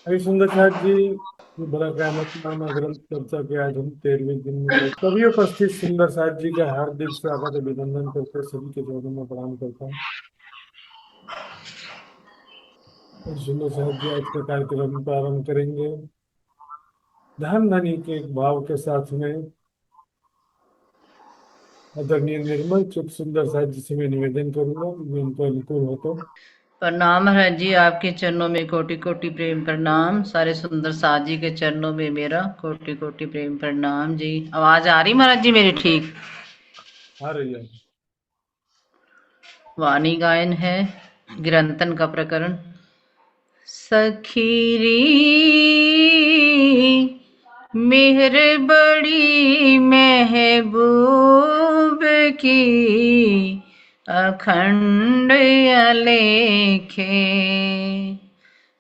अभी सुंदर साथ जी बड़ा नामा ग्रंथ चर्चा के आज हम 13वें दिन में सभी उपस्थित सुंदर साथ जी का हार्दिक स्वागत अभिनंदन करते सभी के चरणों में प्रणाम करता हूँ। और सुंदर साथ जी आज का कार्यक्रम प्रारंभ करेंगे धन धनी के एक भाव के साथ में। आदरणीय निर्मल चुप सुंदर साथ जी से मैं निवेदन करूंगा, मैं उनको अनुकूल हो तो। प्रणाम महाराज जी, आपके चरणों में कोटि कोटि प्रेम प्रणाम। सारे सुंदर साथ जी के चरणों में मेरा कोटि कोटि प्रेम प्रणाम जी। आवाज आ रही महाराज जी मेरी ठीक? आ रही है। वाणी गायन है गिरंतन का प्रकरण। सखीरी मेहर बड़ी महबूब की, अखंड अलेखे।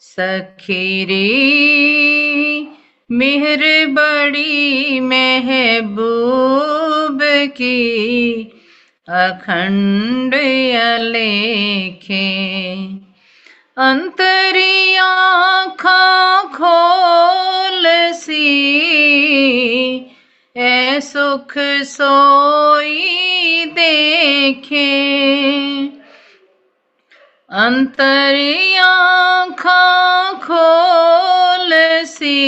सखीरी मेहर बड़ी महबूब की, अखंड अलेखे। अंतरी आँखां खोल सी, ऐ सुख सोई देखे। अंतरी आँखां खोल सी,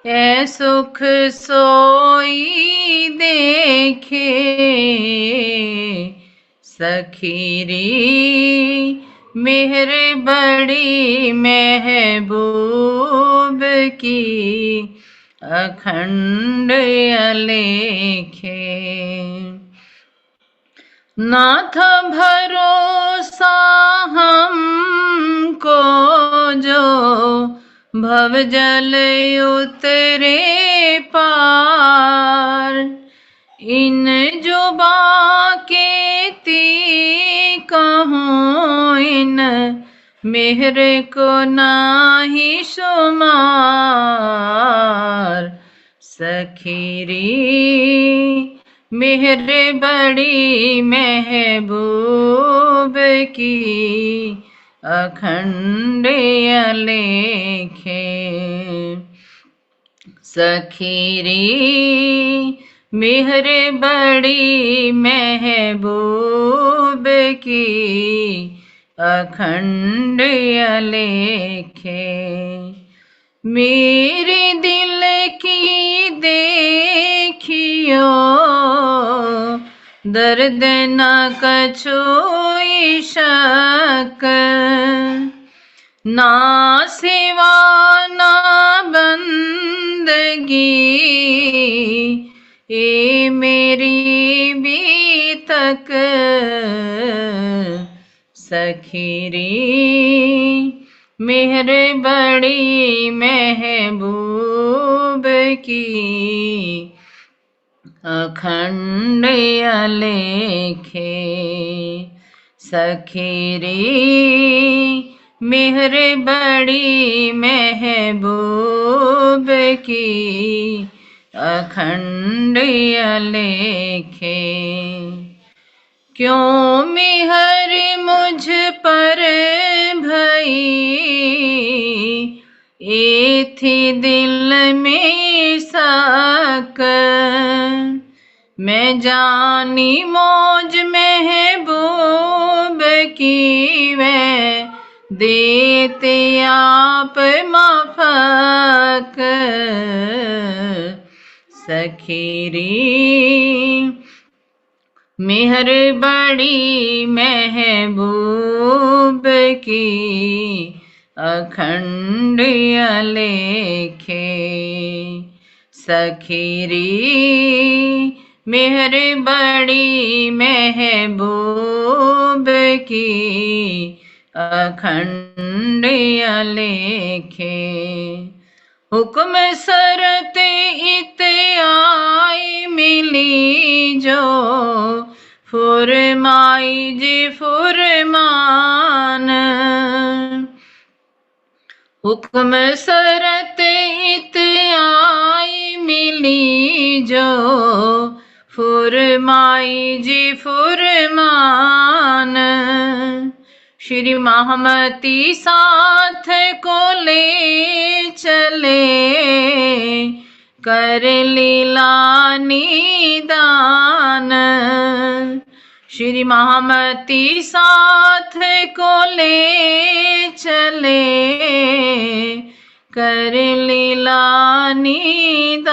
ऐ सुख सोई देखे। सखीरी मेहर बड़ी महबूब की, अखंड अलेखे। नाथ भरोसा हमको जो, भवजल उतरे पार। इन जुबां के ती कहूँ, इन मेहर को नाही शुमार। सखीरी मेहर बड़ी महबूब की, अखंड अलेखे। सखीरी मेहर बड़ी महबूब की, अखंड अलेखे। मेरे दिल की देखियो, दर्द न कछु शक। ना सिवा ना बंदगी, ये मेरी बीतक। सखीरी मेहर बड़ी महबूब की, अखंड अलेखे। सखीरी मेहर बड़ी महबूब की, अखंड अलेखे। क्यों मेहर मुझ पर भई, ये थी दिल में शक। मैं जानी मौज महबूब की, मैं देते आप माफक। सखीरी मेहर बड़ी महबूब की, अखंड अलेखे। सखीरी मेहर बड़ी महबूब की, अखंड अलेखे। हुक्म सरत इत आई मिली जो, फुरमाई जी फुरमान। हुक्म सरत इत आई मिली जो, फुरमाई जी फुरमान। श्री महामती साथ को ले चले, कर लीला निदान। श्री महामती साथ को ले चले, कर लीला निदान।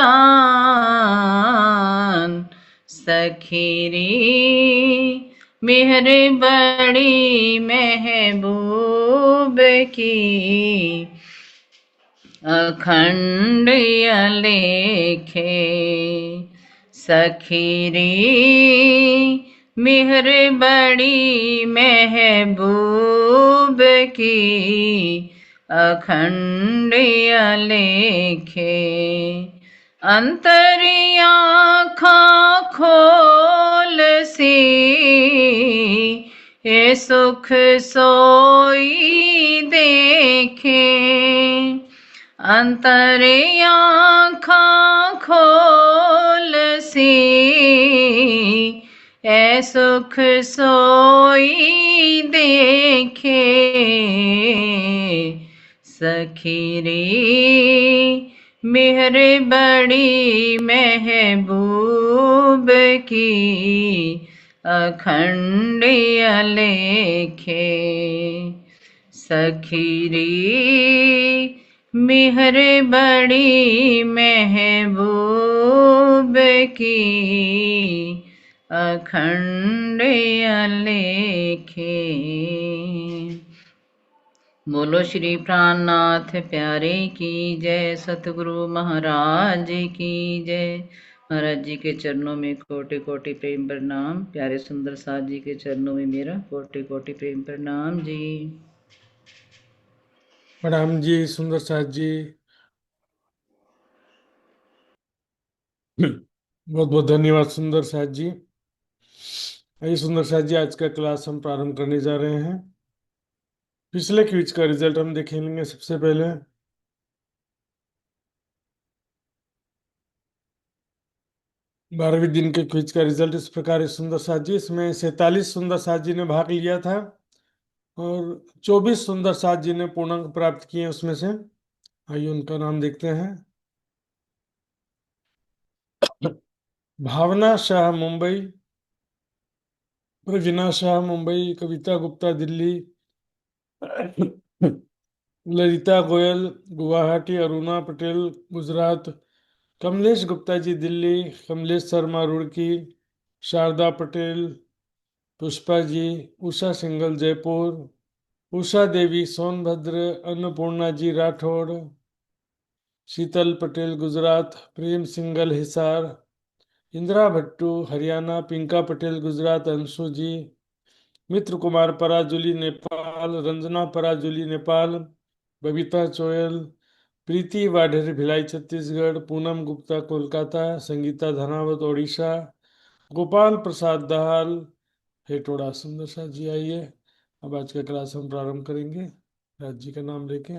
सखीरी मेहर बड़ी महबूब की, अखंड अलेखे। सखीरी मेहर बड़ी महबूब की, अखंड अलेखे। अंतरी आँखां खोल सी, ये सुख सोई देखे। अंतरी आँखां खोल सी, ए सुख सोई देखे। सखीरी मेहर बड़ी महबूब की, अखंड अलेखे। सखीरी मेहर बड़ी महबूब की, अखंड अलेखे। बोलो श्री प्राणनाथ प्यारे की जय, सतगुरु महाराज की जय। महाराज जी के चरणों में कोटि कोटि प्रेम प्रणाम। प्यारे सुंदर साथ जी के चरणों में मेरा कोटि कोटि प्रेम प्रणाम जी। प्रणाम जी सुंदर साथ जी। बहुत बहुत धन्यवाद सुंदर साथ जी। आइए सुंदर साथ जी, आज का क्लास हम प्रारंभ करने जा रहे हैं। पिछले क्विज का रिजल्ट हम देखेंगे सबसे पहले। 12वें दिन के क्विज का रिजल्ट इस प्रकार है सुंदर साथ जी। इसमें 47 सुंदर साथ जी ने भाग लिया था और 24 सुंदर साथ जी ने पूर्णांक प्राप्त किए उसमें से। आइए उनका नाम देखते हैं। भावना शाह मुंबई, प्रवीणा शाह मुंबई, कविता गुप्ता दिल्ली, ललिता गोयल गुवाहाटी, अरुणा पटेल गुजरात, कमलेश गुप्ता जी दिल्ली, कमलेश शर्मा रुड़की, शारदा पटेल, पुष्पा जी, उषा सिंघल जयपुर, उषा देवी सोनभद्र, अन्नपूर्णा जी राठौड़, शीतल पटेल गुजरात, प्रेम सिंघल हिसार, इंदिरा भट्टू हरियाणा, पिंका पटेल गुजरात, अंशु जी, मित्र कुमार पराजुली नेपाल, रंजना पराजुली नेपाल, बबीता चोयल, प्रीति वाढेर भिलाई छत्तीसगढ़, पूनम गुप्ता कोलकाता, संगीता धनावत ओडिशा, गोपाल प्रसाद दाहाल हेटोड़ा। सुंदर सा जी आइए, अब आज का क्लास हम प्रारंभ करेंगे राज जी का नाम लेके।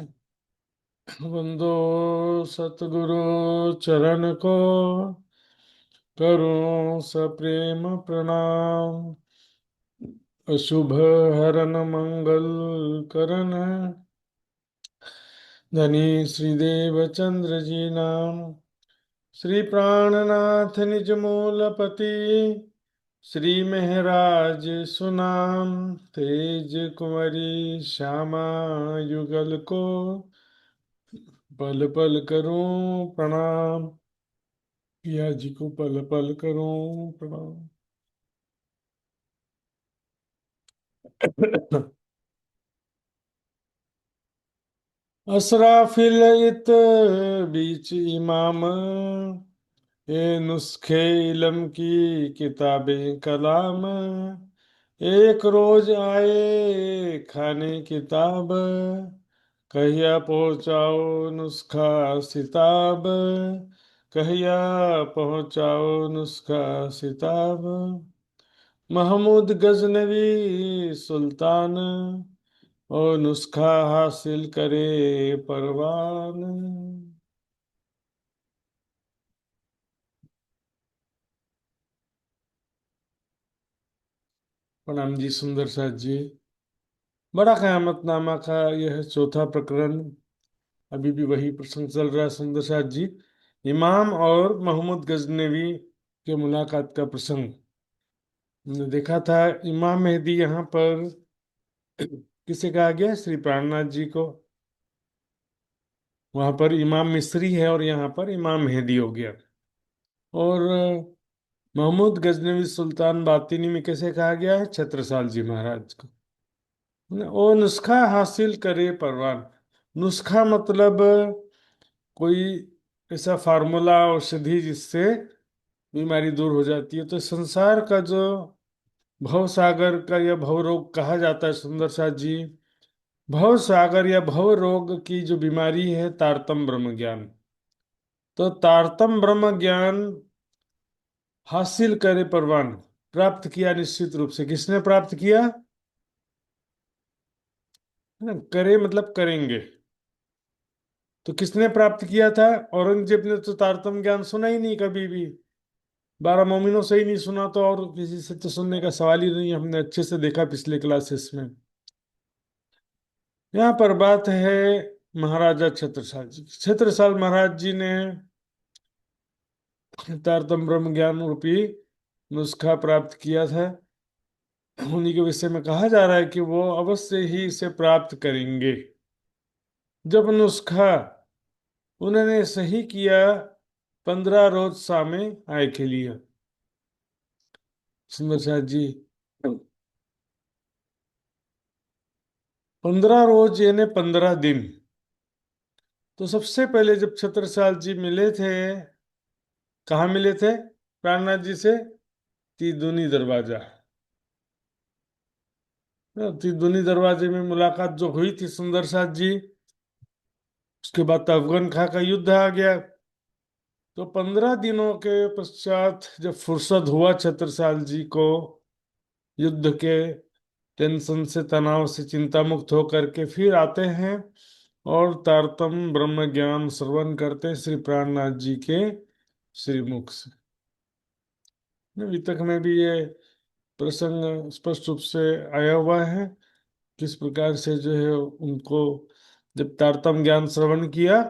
वंदो सतगुरु चरण को, करूं सप्रेम प्रणाम। अशुभ हरन मंगल करन, धनी श्रीदेव चंद्र जी नाम। श्री प्राणनाथ निज मूलपति, श्री महराज सुनाम। तेज कुंवरी श्यामा युगल को, पल पल करूं प्रणाम। पिया जी को पल पल करूं प्रणाम। असराफिल इत बीच इमाम, ये नुस्खे इलम की किताबें कलाम। एक रोज आए खाने किताब, कहिया पहुँचाओ नुस्खा सिताब। कहिया पहुँचाओ नुस्खा सिताब। महमूद गजनवी सुल्तान, और नुस्खा हासिल करे परवान। प्रणाम जी सुंदर साथ जी। बड़ा क़यामतनामा का यह चौथा प्रकरण। अभी भी वही प्रसंग चल रहा है सुंदर साथ जी। इमाम और मोहम्मद गजनवी के मुलाकात का प्रसंग हमने देखा था। इमाम मेहदी यहाँ पर किसे कहा गया? श्री प्राणनाथ जी को। वहां पर इमाम मिस्री है और यहाँ पर इमाम मेहदी हो गया। और महमूद गजनवी सुल्तान बातिनी में कैसे कहा गया है? छत्रसाल जी महाराज को। वो नुस्खा हासिल करे परवान। नुस्खा मतलब कोई ऐसा फार्मूला औषधि जिससे बीमारी दूर हो जाती है। तो संसार का जो भव सागर का या भव रोग कहा जाता है सुंदर साथ जी, भव सागर या भव रोग की जो बीमारी है तारतम ब्रह्म ज्ञान। तो तारतम ब्रह्म ज्ञान हासिल करे परवान, प्राप्त किया निश्चित रूप से। किसने प्राप्त किया? है ना, करे मतलब करेंगे। तो किसने प्राप्त किया था? औरंगजेब ने तो तारतम ज्ञान सुना ही नहीं कभी भी। 12 मोमिनों से ही नहीं सुना, तो और किसी से तो सुनने का सवाल ही नहीं। हमने अच्छे से देखा पिछले क्लासेस में। यहाँ पर बात है महाराजा छत्रसाल जी। छत्रसाल महाराज जी ने तारतम ब्रह्म ज्ञान रूपी नुस्खा प्राप्त किया था। उन्हीं के विषय में कहा जा रहा है कि वो अवश्य ही इसे प्राप्त करेंगे। जब नुस्खा उन्होंने सही किया, 15 रोज सामे आय के लिए। सुंदर साथ जी, 15 रोज यानी 15 दिन। तो सबसे पहले जब छत्रसाल जी मिले थे, कहाँ मिले थे प्राणनाथ जी से? तीदुनी दरवाजा। तीदुनी दरवाजे में मुलाकात जो हुई थी सुंदर साथ जी, उसके बाद तो अफगन खां का युद्ध आ गया। तो 15 दिनों के पश्चात जब फुर्सत हुआ छत्रसाल जी को युद्ध के टेंशन से, तनाव से चिंता मुक्त होकर के फिर आते हैं और तारतम ब्रह्म ज्ञान श्रवण करते हैं श्री प्राणनाथ जी के श्रीमुख से। वितक में भी ये प्रसंग स्पष्ट रूप से आया हुआ है, किस प्रकार से जो है उनको जब तारतम ज्ञान श्रवण किया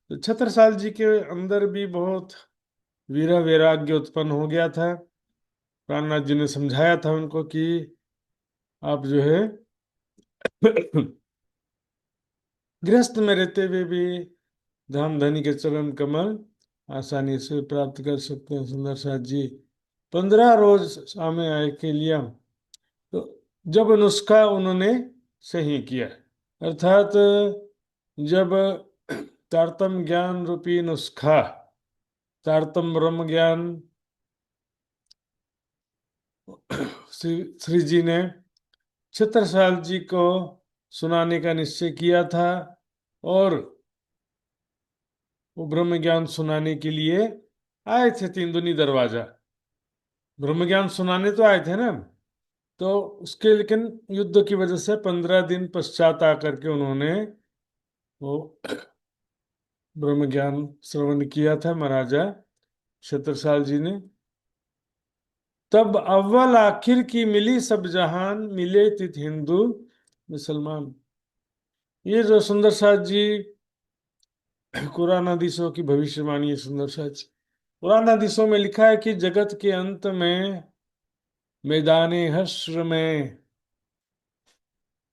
तो छत्रसाल जी के अंदर भी बहुत वीरा वैराग्य उत्पन्न हो गया था। प्राणनाथ जी ने समझाया था उनको कि आप जो है गृहस्थ में रहते हुए भी धाम धनी के चरण कमल आसानी से प्राप्त कर सकते हैं। सुंदर साथ जी 15 रोज सामने आए के लिया। तो जब नुस्खा उन्होंने सही किया, अर्थात जब तारतम ज्ञान रूपी नुस्खा, तारतम ब्रह्म ज्ञान श्री जी ने छत्रसाल जी को सुनाने का निश्चय किया था, और वो ब्रह्म ज्ञान सुनाने के लिए आए थे तीन दरवाजा। ब्रह्म ज्ञान सुनाने तो आए थे ना। तो उसके लेकिन युद्ध की वजह से 15 दिन पश्चात आकर के उन्होंने वो ब्रह्म ज्ञान श्रवण किया था महाराजा छत्रसाल जी ने। तब अव्वल आखिर की मिली सब जहान, मिले तित हिंदू मुसलमान। ये जो सुंदर साथ जी कुरान हदीसों की भविष्यवाणी है सुंदर साथ जी। कुरान हदीसों में लिखा है कि जगत के अंत में मैदाने हश्र में,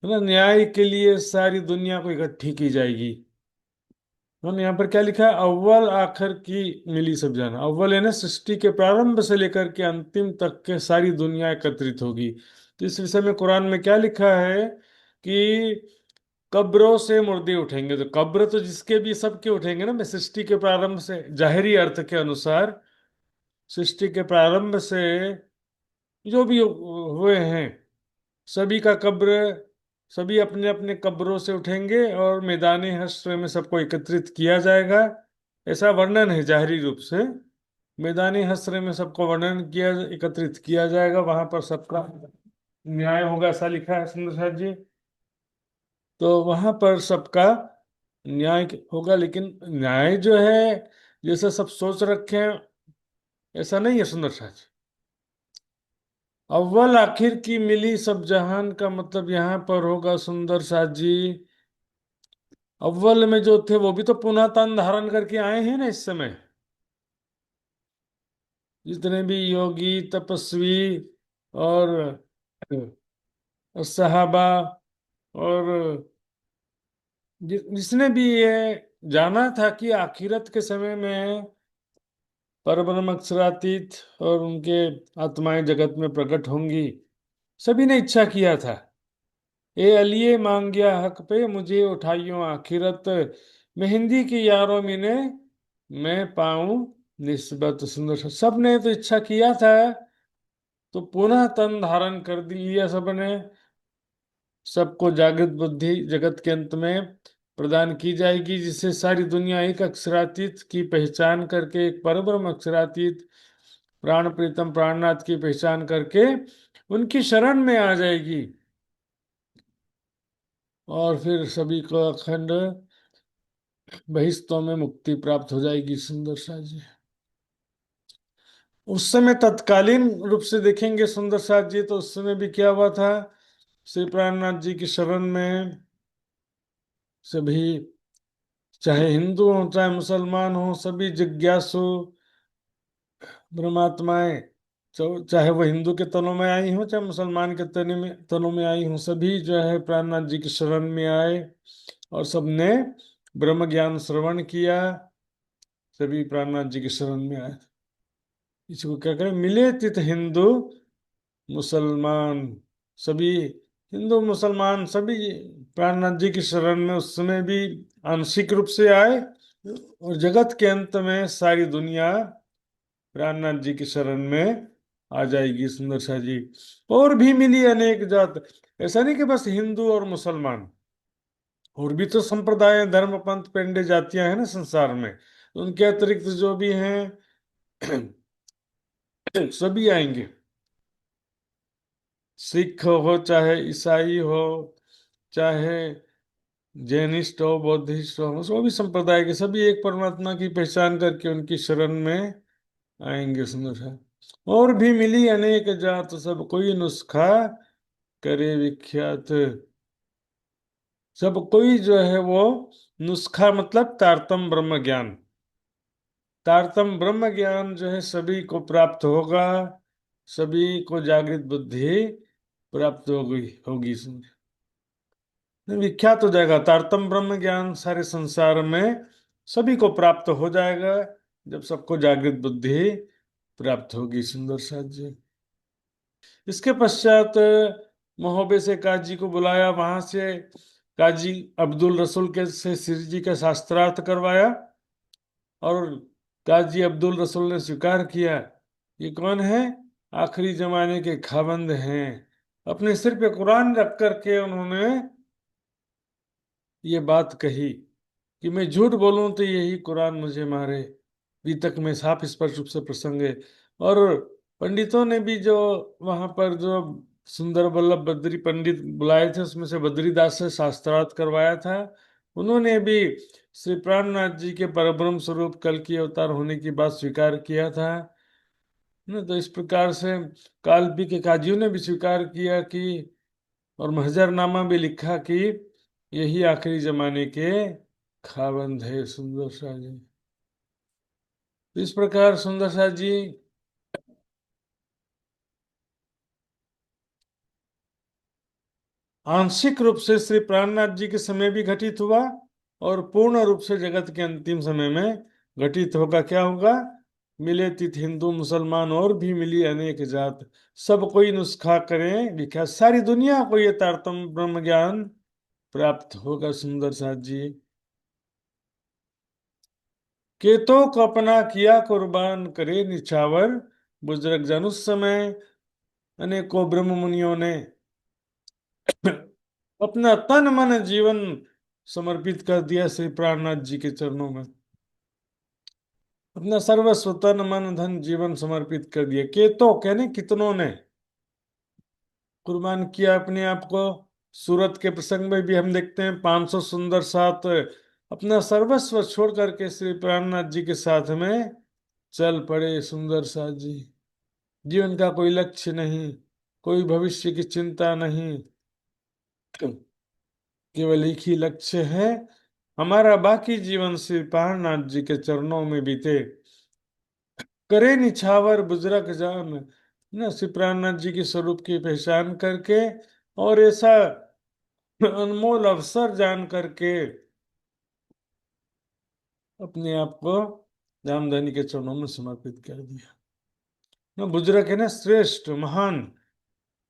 है ना, न्याय के लिए सारी दुनिया को इकट्ठी की जाएगी। हम यहाँ पर क्या लिखा है? अव्वल आखिर की मिली सब जाना। अव्वल है ना, सृष्टि के प्रारंभ से लेकर के अंतिम तक के सारी दुनिया एकत्रित होगी। तो इस विषय में कुरान में क्या लिखा है कि कब्रों से मुर्दे उठेंगे। तो कब्र तो जिसके भी सबके उठेंगे ना। मैं सृष्टि के प्रारंभ से, जाहिरी अर्थ के अनुसार सृष्टि के प्रारंभ से जो भी हुए हैं सभी का कब्र, सभी अपने अपने कब्रों से उठेंगे और मैदान हश्र में सबको एकत्रित किया जाएगा। ऐसा वर्णन है जाहिरी रूप से। मैदान हश्र में सबको वर्णन किया, एकत्रित किया जाएगा, वहां पर सबका न्याय होगा, ऐसा लिखा है सुंदर साथ जी। तो वहां पर सबका न्याय होगा। लेकिन न्याय जो है जैसे सब सोच रखे हैं ऐसा नहीं है सुंदर साथ जी। अव्वल आखिर की मिली सब जहान का मतलब यहाँ पर होगा सुंदर साथ जी, अव्वल में जो थे वो भी तो पुनः तन धारण करके आए हैं ना इस समय। जितने भी योगी तपस्वी और सहाबा और जिसने भी ये जाना था कि आखिरत के समय में परब्रह्म अक्षरातीत और उनके आत्माएं जगत में प्रकट होंगी, सभी ने इच्छा किया था। ए अलिए मांगिया हक पे मुझे उठाइयो आखिरत, मेहंदी की यारों मिने मैं पाऊं निस्बत सुंदर। सबने तो इच्छा किया था, तो पुनः तन धारण कर लिया सबने। सबको जागृत बुद्धि जगत के अंत में प्रदान की जाएगी, जिससे सारी दुनिया एक अक्षरातीत की पहचान करके, एक परब्रह्म अक्षरातीत प्राण प्रीतम प्राणनाथ की पहचान करके उनकी शरण में आ जाएगी। और फिर सभी को अखंड बहिष्तों में मुक्ति प्राप्त हो जाएगी। सुंदर सा जी, उस समय तत्कालीन रूप से देखेंगे सुंदर साथ जी, तो उस समय भी क्या हुआ था। श्री प्राणनाथ जी की शरण में सभी, चाहे हिंदू हो चाहे मुसलमान हो, सभी जिज्ञासु ब्रह्मात्माएं, चाहे वो हिंदू के तनों में आई हो चाहे मुसलमान के तनों में आई हो, सभी जो है प्राणनाथ जी की शरण में आए और सबने ब्रह्म ज्ञान श्रवण किया। सभी प्राणनाथ जी की शरण में आए। इसको क्या करें, मिले तित हिंदू मुसलमान, सभी हिंदू मुसलमान सभी प्राणनाथ जी की शरण में उस समय भी आंशिक रूप से आए, और जगत के अंत में सारी दुनिया प्राणनाथ जी की शरण में आ जाएगी। सुंदर सा जी, और भी मिली अनेक जात। ऐसा नहीं कि बस हिंदू और मुसलमान, और भी तो संप्रदाय धर्म पंथ पेंडे जातियां हैं ना संसार में, उनके अतिरिक्त जो भी हैं सभी आएंगे। सिख हो चाहे ईसाई हो, चाहे जैनिस्ट हो बौद्धिस्ट हो, वो भी संप्रदाय के सभी एक परमात्मा की पहचान करके उनकी शरण में आएंगे। सुंदर है, और भी मिली अनेक जात सब कोई नुस्खा करे विख्यात। सब कोई जो है वो नुस्खा मतलब तारतम ब्रह्म ज्ञान, तारतम ब्रह्म ज्ञान जो है सभी को प्राप्त होगा, सभी को जागृत बुद्धि प्राप्त होगी होगी। विख्यात हो जाएगा तारतम ब्रह्म ज्ञान, सारे संसार में सभी को प्राप्त हो जाएगा जब सबको जागृत बुद्धि प्राप्त होगी। सुंदर साथ जी, इसके पश्चात महोबे से काजी को बुलाया, वहां से काजी अब्दुल रसूल के से सिर जी का शास्त्रार्थ करवाया, और काजी अब्दुल रसूल ने स्वीकार किया ये कौन है, आखिरी जमाने के खाबंद हैं। अपने सिर पे कुरान रख करके उन्होंने ये बात कही कि मैं झूठ बोलूं तो यही कुरान मुझे मारे। वितक में साफ स्पष्ट रूप से प्रसंग है। और पंडितों ने भी जो वहां पर जो सुंदर बल्लभ बद्री पंडित बुलाए थे, उसमें से बद्रीदास से शास्त्रार्थ करवाया था। उन्होंने भी श्री प्राणनाथ जी के परब्रह्म स्वरूप कल की अवतार होने की बात स्वीकार किया था ना। तो इस प्रकार से कालपी के काजियों ने भी स्वीकार किया कि, और महजरनामा भी लिखा कि यही आखिरी जमाने के खाबंद है। सुंदर शाह जी, तो इस प्रकार सुंदर शाह जी आंशिक रूप से श्री प्राणनाथ जी के समय भी घटित हुआ, और पूर्ण रूप से जगत के अंतिम समय में घटित होगा। क्या होगा, मिले तिथ हिंदू मुसलमान और भी मिली अनेक जात, सब कोई नुस्खा करें विख्यात, सारी दुनिया को ये तारतम ब्रह्म ज्ञान प्राप्त होगा। सुंदर साथ जी, केतों को अपना किया कुर्बान करे निछावर, बुजुर्ग जन उस समय अनेकों ब्रह्म मुनियों ने अपना तन मन जीवन समर्पित कर दिया श्री प्राणनाथ जी के चरणों में। अपना सर्वस्व तन मन धन जीवन समर्पित कर दिया। केतों कहने कितनों ने कुर्बान किया अपने आप को। सूरत के प्रसंग में भी हम देखते हैं 500 सुंदर साथ अपना सर्वस्व छोड़ करके श्री प्राणनाथ जी के साथ में चल पड़े। सुंदर साथ जी, जीवन का कोई लक्ष्य नहीं, कोई भविष्य की चिंता नहीं, केवल एक ही लक्ष्य है, हमारा बाकी जीवन श्री प्राणनाथ जी के चरणों में बीते। करे निछावर बुजुर्ग जान, न श्री प्राणनाथ जी के स्वरूप की पहचान करके और ऐसा अनमोल अवसर जान करके अपने आप को रामधनी के चरणों में समर्पित कर दिया। न बुजुर्ग है ना, श्रेष्ठ महान,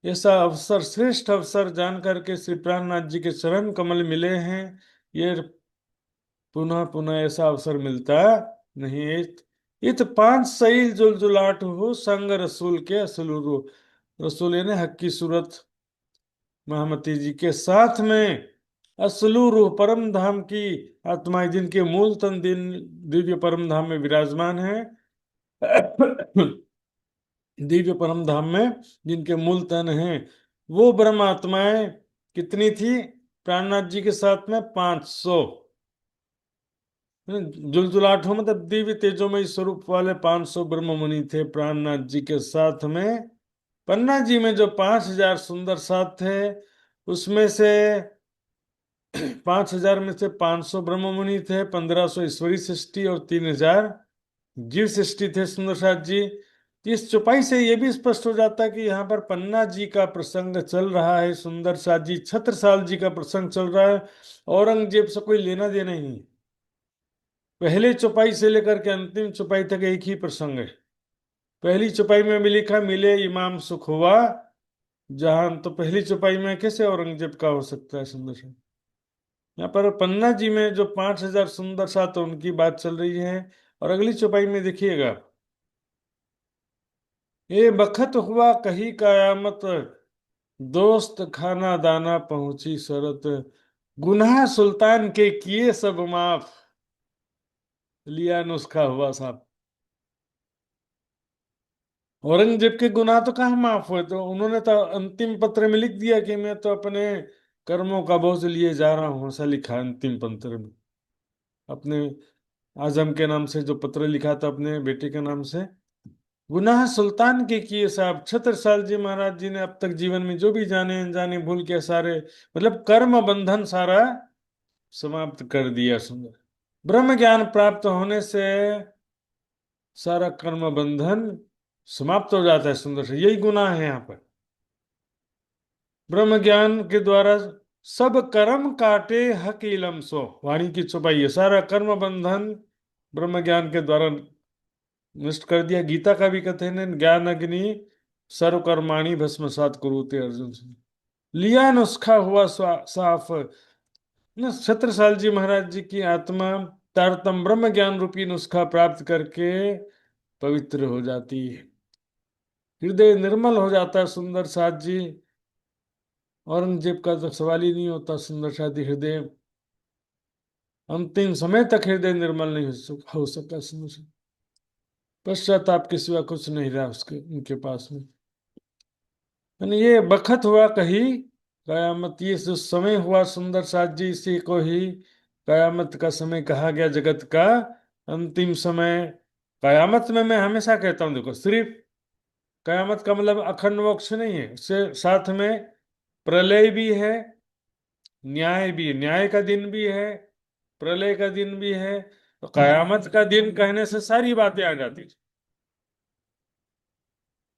ऐसा अवसर, श्रेष्ठ अवसर जान करके श्री प्राणनाथ जी के चरण कमल मिले हैं। ये पुनः पुनः ऐसा अवसर मिलता नहीं। इत पांच सईल जुलजुलाट हो संग रसूल के असलूरो, रसूल ने हक की सूरत महामती जी के साथ में असलू रूह परम धाम की आत्माएं जिनके मूल तन दिन दिव्य परम धाम में विराजमान है। दिव्य परम धाम में जिनके मूल तन हैं, वो ब्रह्म आत्माएं कितनी थी प्राणनाथ जी के साथ में? 500। जुलजुलाठ हो मतलब दिव्य तेजोमय स्वरूप वाले 500 ब्रह्म मुनि थे प्राणनाथ जी के साथ में। पन्ना जी में जो 5000 सुंदर साथ थे, उसमें से 5000 में से 500 ब्रह्म मुनि थे, 1500 ईश्वरी सृष्टि और 3000 जीव सृष्टि थे सुंदर साथ जी। इस चौपाई से यह भी स्पष्ट हो जाता है कि यहाँ पर पन्ना जी का प्रसंग चल रहा है, सुंदर साथ जी छत्रसाल जी का प्रसंग चल रहा है, औरंगजेब से कोई लेना देना ही नहीं। पहले चौपाई से लेकर के अंतिम चौपाई तक एक ही प्रसंग है। पहली चौपाई में भी लिखा मिले इमाम सुख हुआ जहान, तो पहली चौपाई में कैसे औरंगजेब का हो सकता है सुंदर साथ? यहाँ पर पन्ना जी में जो 5000 सुंदर साथ उनकी बात चल रही है। और अगली चौपाई में देखिएगा, ये बखत हुआ कही कयामत, दोस्त खाना दाना पहुंची शरत, गुनाह सुल्तान के किए सब माफ, लिया नुस्खा हुआ साहब। औरंगजेब के गुनाह तो कहाँ माफ हुए? तो उन्होंने तो अंतिम पत्र में लिख दिया कि मैं तो अपने कर्मों का बोझ लिए जा रहा हूं, ऐसा लिखा अंतिम पत्र में। अपने आजम के नाम से जो पत्र लिखा था अपने बेटे के नाम से, गुनाह सुल्तान के किए साहब। छत्रसाल जी महाराज जी ने अब तक जीवन में जो भी जाने अनजाने भूल के सारे, मतलब कर्म बंधन सारा समाप्त कर दिया सुंदर। ब्रह्म ज्ञान प्राप्त होने से सारा कर्म बंधन समाप्त हो जाता है सुंदर से, यही गुनाह है यहाँ पर। ब्रह्म ज्ञान के द्वारा सब कर्म काटे हक इलम सो, वाणी की छुपाई है, सारा कर्म बंधन ब्रह्म ज्ञान के द्वारा नष्ट कर दिया। गीता का भी कथन है, ज्ञान अग्नि सर्व कर्माणि भस्मसात कुरुते अर्जुन से। लिया नुस्खा हुआ साफ, न छत्रसाल जी महाराज जी की आत्मा तारतम ब्रह्म ज्ञान रूपी नुस्खा प्राप्त करके पवित्र हो जाती है, हृदय निर्मल हो जाता है सुंदर साथ जी। औरंगजेब का तो सवाल ही नहीं होता सुंदर साथ जी, हृदय अंतिम समय तक हृदय निर्मल नहीं हो सका सुंदर साथ। पश्चाताप के सिवा कुछ नहीं रहा उसके उनके पास में। यानी ये बखत हुआ कही कयामत, ये जो समय हुआ सुंदर साथ जी, इसी को ही कयामत का समय कहा गया, जगत का अंतिम समय। कयामत में मैं हमेशा कहता हूं, देखो सिर्फ कयामत का मतलब अखंड मोक्ष नहीं है, उससे साथ में प्रलय भी है, न्याय भी, न्याय का दिन भी है, प्रलय का दिन भी है। तो कयामत का दिन कहने से सारी बातें आ जाती।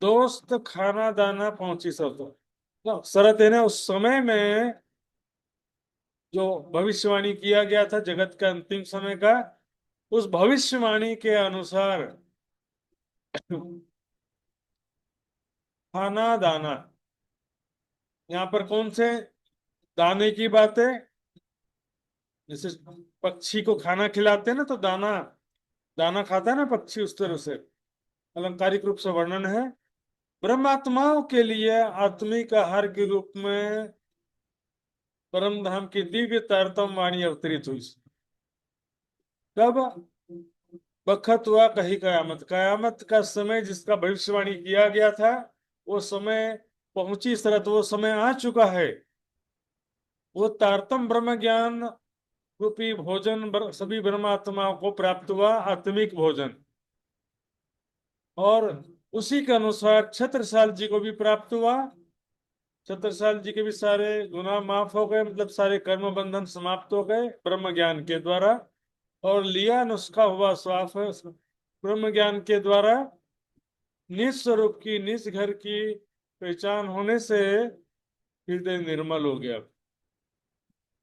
दोस्त खाना दाना पहुंची सब, तो शरत है ना, उस समय में जो भविष्यवाणी किया गया था जगत का अंतिम समय का, उस भविष्यवाणी के अनुसार खाना दाना, यहाँ पर कौन से दाने की बात है? जैसे पक्षी को खाना खिलाते हैं ना, तो दाना, दाना खाता है ना पक्षी, उस तरह से अलंकारिक रूप से वर्णन है। ब्रह्मात्माओं के लिए आत्मिक आहार के रूप में परम धाम की दिव्य तारतम वाणी अवतरित हुई। कब? बखत हुआ कही कयामत, कयामत का समय जिसका भविष्यवाणी किया गया था, वो समय पहुंची शरत, वो समय आ चुका है। वो तारतम ब्रह्म ज्ञान रूपी भोजन सभी ब्रह्मात्माओं को प्राप्त हुआ, आत्मिक भोजन, और उसी के अनुसार छत्रसाल जी को भी प्राप्त हुआ। छत्रसाल जी के भी सारे गुनाह माफ हो गए, मतलब सारे कर्म बंधन समाप्त हो गए ब्रह्म ज्ञान के द्वारा। और लिया नुस्खा हुआ साफ ब्रह्म ज्ञान के द्वारा। निज स्वरूप की, निज घर की पहचान होने से हृदय निर्मल हो गया,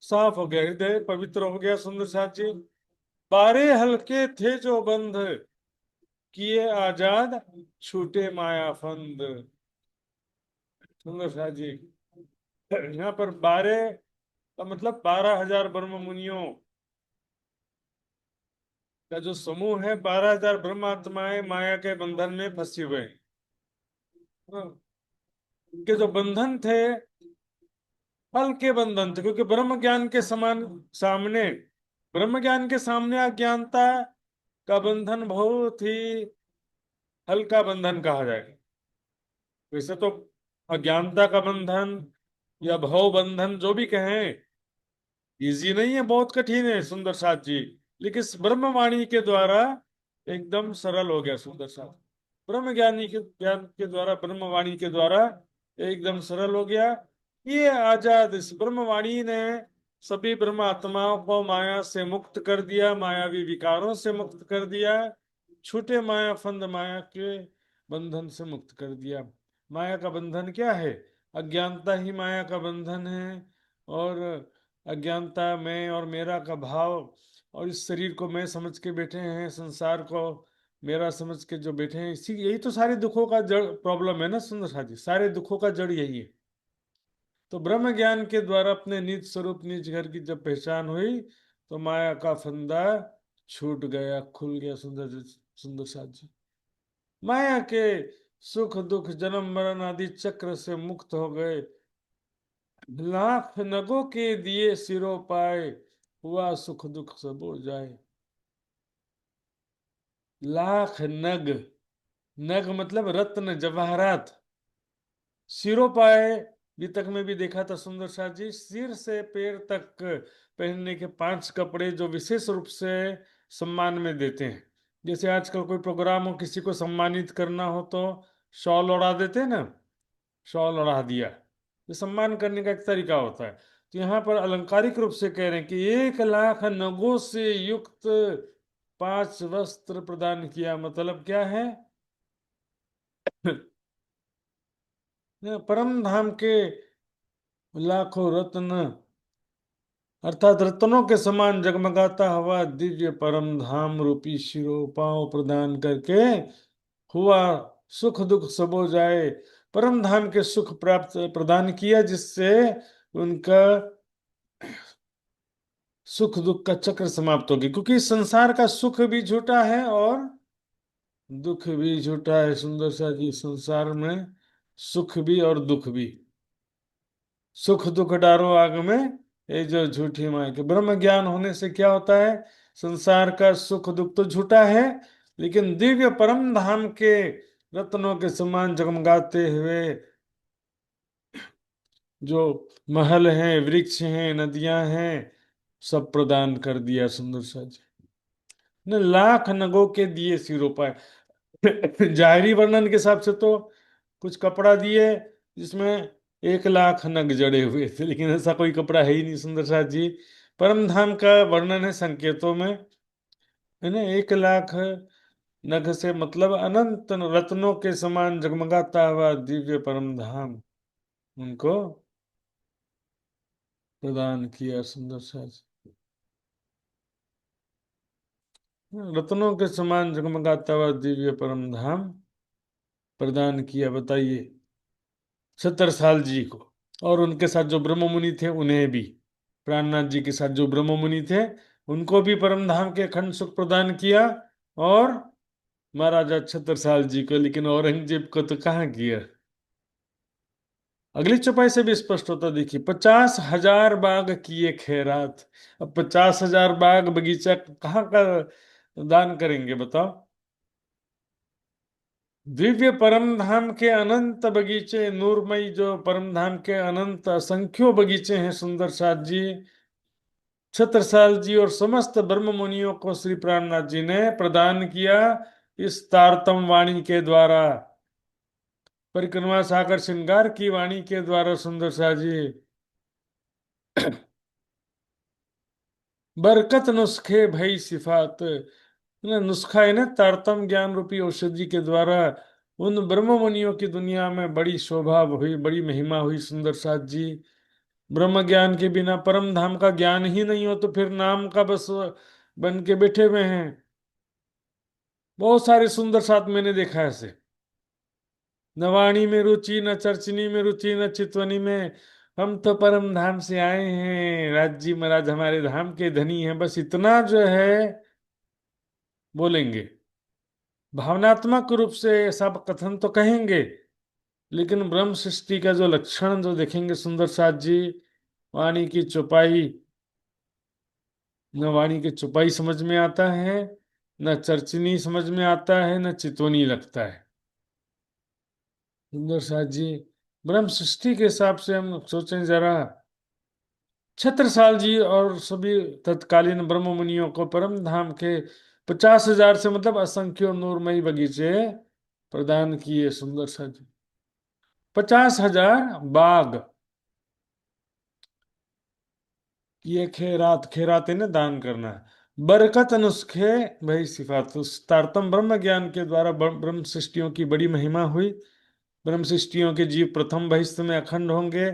साफ हो गया, हृदय पवित्र हो गया। सुंदर साथ जी, 12 हल्के थे जो बंध, किए आजाद छूटे माया फंद। सुंदर साथ जी, यहाँ पर 12 का मतलब 12,000 ब्रह्म मुनियों का जो समूह है, 12,000 ब्रह्म आत्माएं माया के बंधन में फंसी हुए हैं। हाँ, उनके जो बंधन थे हल्के बंधन थे, क्योंकि ब्रह्म ज्ञान के समान सामने, ब्रह्म ज्ञान के सामने अज्ञानता का बंधन बहुत ही हल्का बंधन कहा जाएगा। वैसे तो अज्ञानता का बंधन या भव बंधन जो भी कहें, इजी नहीं है, बहुत कठिन है सुंदर साथ जी। लेकिन इस ब्रह्मवाणी के द्वारा एकदम सरल हो गया सुंदर साथ। ब्रह्म ज्ञानी के ज्ञान के द्वारा, ब्रह्मवाणी के द्वारा एकदम सरल हो गया। ये आजाद, इस ब्रह्मवाणी ने सभी ब्रह्म आत्माओं को माया से मुक्त कर दिया, मायावी विकारों से मुक्त कर दिया, छूटे माया फंद, माया के बंधन से मुक्त कर दिया। माया का बंधन क्या है? अज्ञानता ही माया का बंधन है। और अज्ञानता, मैं और मेरा का भाव, और इस शरीर को मैं समझ के बैठे हैं, संसार को मेरा समझ के जो बैठे हैं, इसी यही तो सारे दुखों का जड़ प्रॉब्लम है ना सुंदर साथी, सारे दुखों का जड़ यही है। तो ब्रह्म ज्ञान के द्वारा अपने निज स्वरूप, निज घर की जब पहचान हुई, तो माया का फंदा छूट गया, खुल गया। सुंदर साथ जी, माया के सुख दुख, जन्म मरण आदि चक्र से मुक्त हो गए। लाख नगों के दिए सिरों पाए, हुआ सुख दुख सबो जाए। लाख नग, नग मतलब रत्न जवाहरात, सिरों पाए। गीतक में भी देखा था सुंदर शाह जी, सिर से पैर तक पहनने के 5 कपड़े जो विशेष रूप से सम्मान में देते हैं। जैसे आजकल कोई प्रोग्राम हो, किसी को सम्मानित करना हो तो शॉल ओढ़ा देते हैं ना, शॉल ओढ़ा दिया, ये सम्मान करने का एक तरीका होता है। तो यहाँ पर अलंकारिक रूप से कह रहे हैं कि 1 लाख नगों से युक्त 5 वस्त्र प्रदान किया। मतलब क्या है? परम धाम के लाखों रत्न, अर्थात रत्नों के समान जगमगाता हुआ दिव्य परम धाम रूपी शिरो पांव प्रदान करके हुआ सुख दुख सबो जाए। परम धाम के सुख प्राप्त प्रदान किया, जिससे उनका सुख दुख का चक्र समाप्त हो गया। क्योंकि इस संसार का सुख भी झूठा है और दुख भी झूठा है सुंदर सा जी। संसार में सुख भी और दुख भी, सुख दुख डारो आग में, ये जो झूठी माया के ब्रह्म ज्ञान होने से क्या होता है? संसार का सुख दुख तो झूठा है, लेकिन दिव्य परम धाम के रत्नों के समान जगमगाते हुए जो महल हैं, वृक्ष हैं, नदियां हैं, सब प्रदान कर दिया सुंदर सा जी ने। लाख नगों के दिए सिरों पाए। जाहिरी वर्णन के हिसाब से तो कुछ कपड़ा दिए जिसमें 1 लाख नग जड़े हुए थे, लेकिन ऐसा कोई कपड़ा है ही नहीं सुंदर साथ जी। परम धाम का वर्णन है संकेतों में, है ना। 1 लाख नग से मतलब अनंत रत्नों के समान जगमगाता हुआ दिव्य परम धाम उनको प्रदान किया सुंदर साथ। रत्नों के समान जगमगाता हुआ दिव्य परम धाम प्रदान किया, बताइए, छत्रसाल जी को। और उनके साथ जो ब्रह्म मुनि थे उन्हें भी, प्राणनाथ जी के साथ जो ब्रह्म मुनि थे उनको भी परम धाम के अखंड सुख प्रदान किया। और महाराजा छत्रसाल जी को, लेकिन औरंगजेब को तो कहाँ किया। अगली चौपाई से भी स्पष्ट होता, देखिए, 50,000 बाग किए खैरात। अब 50,000 बाग बगीचा कहाँ का दान करेंगे बताओ। दिव्य परम धाम के अनंत बगीचे, नूरमयी जो परम धाम के अनंत असंख्यों बगीचे हैं सुंदर साथ जी, छत्रसाल जी और समस्त ब्रह्म मुनियों को श्री प्राणनाथ जी ने प्रदान किया इस तारतम वाणी के द्वारा। परिक्रमा सागर श्रृंगार की वाणी के द्वारा सुंदर सा जी। बरकत नुस्खे भई सिफात, ना नुस्खा है ना, तारतम ज्ञान रूपी औषधि के द्वारा उन ब्रह्म मुनियों की दुनिया में बड़ी शोभा हुई, बड़ी महिमा हुई सुंदर साथ जी। ब्रह्म ज्ञान के बिना परम धाम का ज्ञान ही नहीं हो तो फिर नाम का बस बन के बैठे हुए हैं। बहुत सारे सुंदर साथ मैंने देखा है ऐसे। न वाणी में रुचि, न चर्चनी में रुचि, न चितवनी में। हम तो परम धाम से आए हैं, राज जी महाराज हमारे धाम के धनी हैं, बस इतना जो है बोलेंगे। भावनात्मक रूप से सब कथन तो कहेंगे, लेकिन ब्रह्म सृष्टि का जो लक्षण जो देखेंगे सुंदर साथ जी, वाणी की चौपाई, न वाणी की चौपाई समझ में आता है, न चर्चनी समझ में आता है, न चितवनी लगता है सुंदर साथ जी। ब्रह्म सृष्टि के हिसाब से हम सोचें जरा, छत्रसाल जी और सभी तत्कालीन ब्रह्म मुनियों को परम धाम के 50,000 से मतलब असंख्य नूरमयी बगीचे प्रदान किए सुंदर सा जी। 50,000 बाग, ये खैरात, खैरात है ना दान करना। बरकत नुस्खे भाई सिफात, उस तारतम ब्रह्म ज्ञान के द्वारा ब्रह्म सृष्टियों की बड़ी महिमा हुई। ब्रह्म सृष्टियों के जीव प्रथम भविष्य में अखंड होंगे,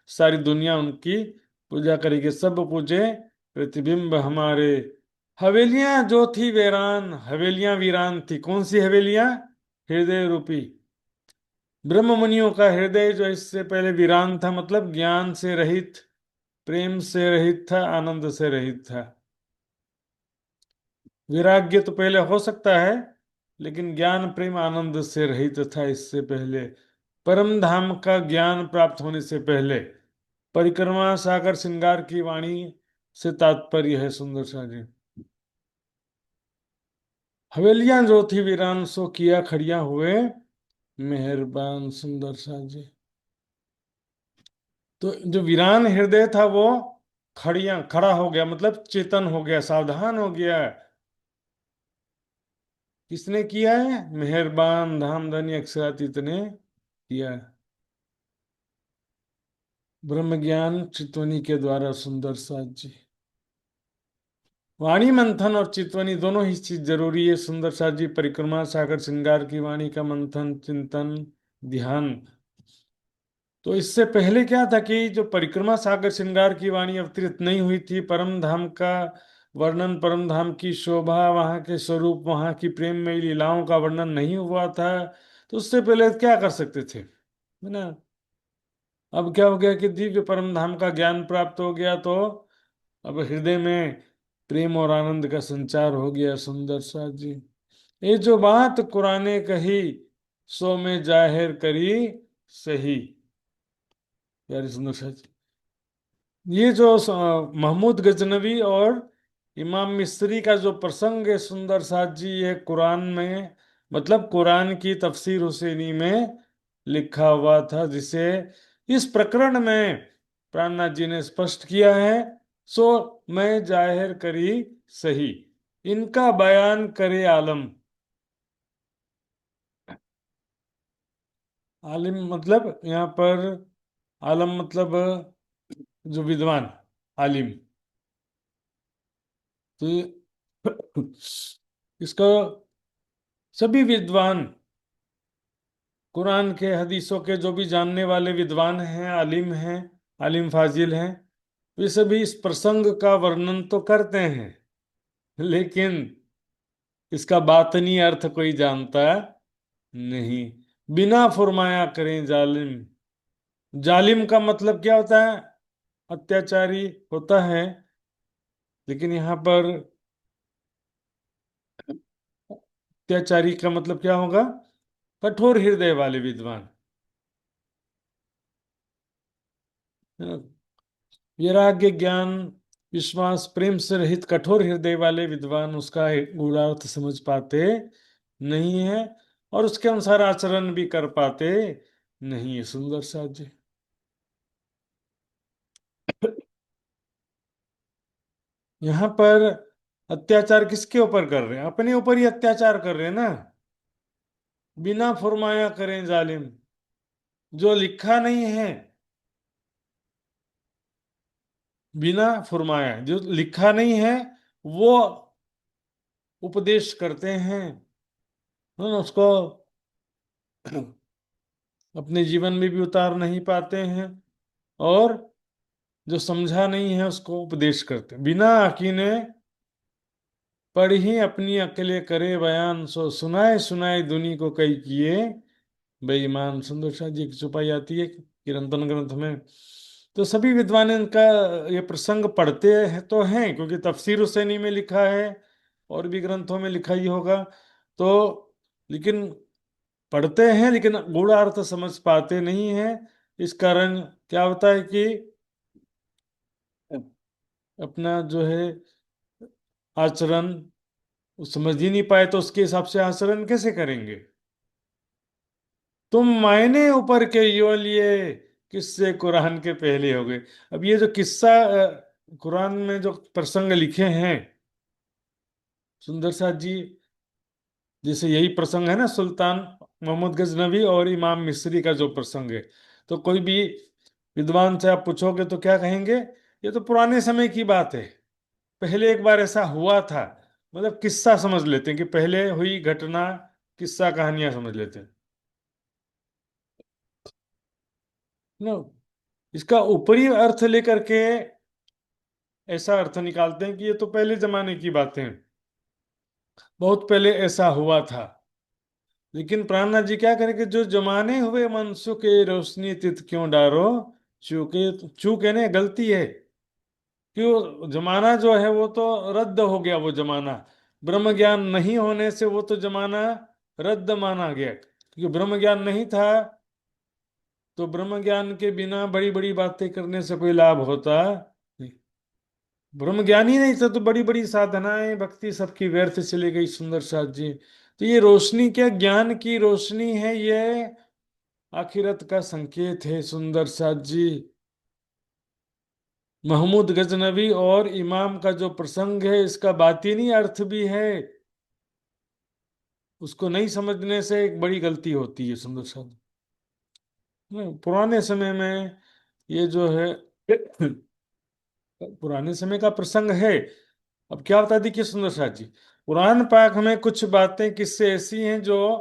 सारी दुनिया उनकी पूजा करेगी, सब पूजे प्रतिबिंब हमारे। हवेलियां जो थी वीरान, हवेलियां वीरान थी, कौन सी हवेलियां? हृदय रूपी ब्रह्म मुनियों का हृदय जो इससे पहले वीरान था, मतलब ज्ञान से रहित, प्रेम से रहित था, आनंद से रहित था। वैराग्य तो पहले हो सकता है, लेकिन ज्ञान प्रेम आनंद से रहित था इससे पहले, परम धाम का ज्ञान प्राप्त होने से पहले। परिक्रमा सागर श्रृंगार की वाणी से तात्पर्य है सुंदर सा जी। हवेलियां जो थी वीरान, सो किया खड़िया हुए मेहरबान सुंदर सा जी। तो जो वीरान हृदय था वो खड़िया खड़ा हो गया, मतलब चेतन हो गया, सावधान हो गया। किसने किया है? मेहरबान धाम धनी अक्षरातीत ने किया है। ब्रह्म ज्ञान चितवनी के द्वारा सुंदर साथ जी। वाणी मंथन और चितवनी दोनों ही चीज जरूरी है सुंदर साथ जी। परिक्रमा सागर श्रृंगार की वाणी का मंथन, चिंतन, ध्यान। तो इससे पहले क्या था कि जो परिक्रमा सागर श्रृंगार की वाणी अवतरित नहीं हुई थी, परम धाम का वर्णन, परम धाम की शोभा, वहां के स्वरूप, वहां की प्रेममयी लीलाओं का वर्णन नहीं हुआ था, तो उससे पहले क्या कर सकते थे, है ना। अब क्या हो गया कि दिव्य परम धाम का ज्ञान प्राप्त हो गया, तो अब हृदय में प्रेम और आनंद का संचार हो गया सुंदर सा जी। ये जो बात कुराने कही, सो में जाहिर करी सही। प्यारी सुंदर सा जी, ये जो महमूद गजनवी और इमाम मिस्री का जो प्रसंग है सुंदर साथ जी, ये कुरान में, मतलब कुरान की तफसीर हुसैनी में लिखा हुआ था, जिसे इस प्रकरण में प्राणनाथ जी ने स्पष्ट किया है। सो मैं जाहिर करी सही, इनका बयान करे आलम। आलिम मतलब यहाँ पर, आलम मतलब जो विद्वान, आलिम। तो इसका सभी विद्वान, कुरान के हदीसों के जो भी जानने वाले विद्वान हैं, आलिम हैं, आलिम फाजिल हैं, वे सभी इस प्रसंग का वर्णन तो करते हैं, लेकिन इसका बातनी अर्थ कोई जानता नहीं। बिना फुरमाया करें जालिम। जालिम का मतलब क्या होता है? अत्याचारी होता है, लेकिन यहाँ पर अत्याचारी का मतलब क्या होगा? कठोर हृदय वाले विद्वान। वैराग्य, ज्ञान, विश्वास, प्रेम से रहित कठोर हृदय वाले विद्वान उसका गूढ़ार्थ समझ पाते नहीं है, और उसके अनुसार आचरण भी कर पाते नहीं है सुंदर साथ जी। यहाँ पर अत्याचार किसके ऊपर कर रहे हैं? अपने ऊपर ही अत्याचार कर रहे हैं ना। बिना फरमाया करें जालिम। जो लिखा नहीं है, बिना फुरमाया जो लिखा नहीं है, वो उपदेश करते हैं, है ना, उसको अपने जीवन में भी उतार नहीं पाते हैं, और जो समझा नहीं है उसको उपदेश करते हैं। बिना आकीने पढ़ी अपनी अकेले करे बयान, सो सुनाए सुनाए दुनी को कई किए बेईमान। सुंदर शाह जी की छुपाई आती है किरंतन ग्रंथ में। तो सभी विद्वान इनका ये प्रसंग पढ़ते हैं तो हैं, क्योंकि तफसीर हुसैनी में लिखा है और भी ग्रंथों में लिखा ही होगा। तो लेकिन पढ़ते हैं, लेकिन गूढ़ अर्थ समझ पाते नहीं हैं। इस कारण क्या होता है कि अपना जो है आचरण वो समझ ही नहीं पाए, तो उसके हिसाब से आचरण कैसे करेंगे। तुम मायने ऊपर के यो लिए किस्से कुरान के पहले हो गए। अब ये जो किस्सा कुरान में जो प्रसंग लिखे हैं सुंदर साथ जी, जैसे यही प्रसंग है ना, सुल्तान मोहम्मद गजनवी और इमाम मिस्री का जो प्रसंग है, तो कोई भी विद्वान से आप पूछोगे तो क्या कहेंगे, ये तो पुराने समय की बात है, पहले एक बार ऐसा हुआ था। मतलब किस्सा समझ लेते हैं कि पहले हुई घटना, किस्सा कहानियां समझ लेते हैं ना। इसका ऊपरी अर्थ लेकर के ऐसा अर्थ निकालते हैं कि ये तो पहले जमाने की बातें हैं, बहुत पहले ऐसा हुआ था। लेकिन प्राणनाथ जी क्या करेंगे, जो जमाने हुए मनसुख के रोशनी तित क्यों डारो, चूके चूक है ना, गलती है। क्यों, जमाना जो है वो तो रद्द हो गया, वो जमाना ब्रह्म ज्ञान नहीं होने से वो तो जमाना रद्द माना गया, क्योंकि ब्रह्म ज्ञान नहीं था। तो ब्रह्म ज्ञान के बिना बड़ी बड़ी बातें करने से कोई लाभ होता नहीं। ब्रह्म ज्ञान ही नहीं था तो बड़ी बड़ी साधनाएं भक्ति सबकी व्यर्थ चली गई। सुंदर साथ जी, तो ये रोशनी क्या, ज्ञान की रोशनी है, ये आखिरत का संकेत है। सुंदर साथ जी, महमूद गजनवी और इमाम का जो प्रसंग है, इसका बातिनी अर्थ भी है, उसको नहीं समझने से एक बड़ी गलती होती है। सुंदर साथ जी, पुराने समय में ये जो है पुराने समय का प्रसंग है। अब क्या होता है, देखिए सुंदर साथ जी, कुरान पाक में कुछ बातें किस्से ऐसी हैं जो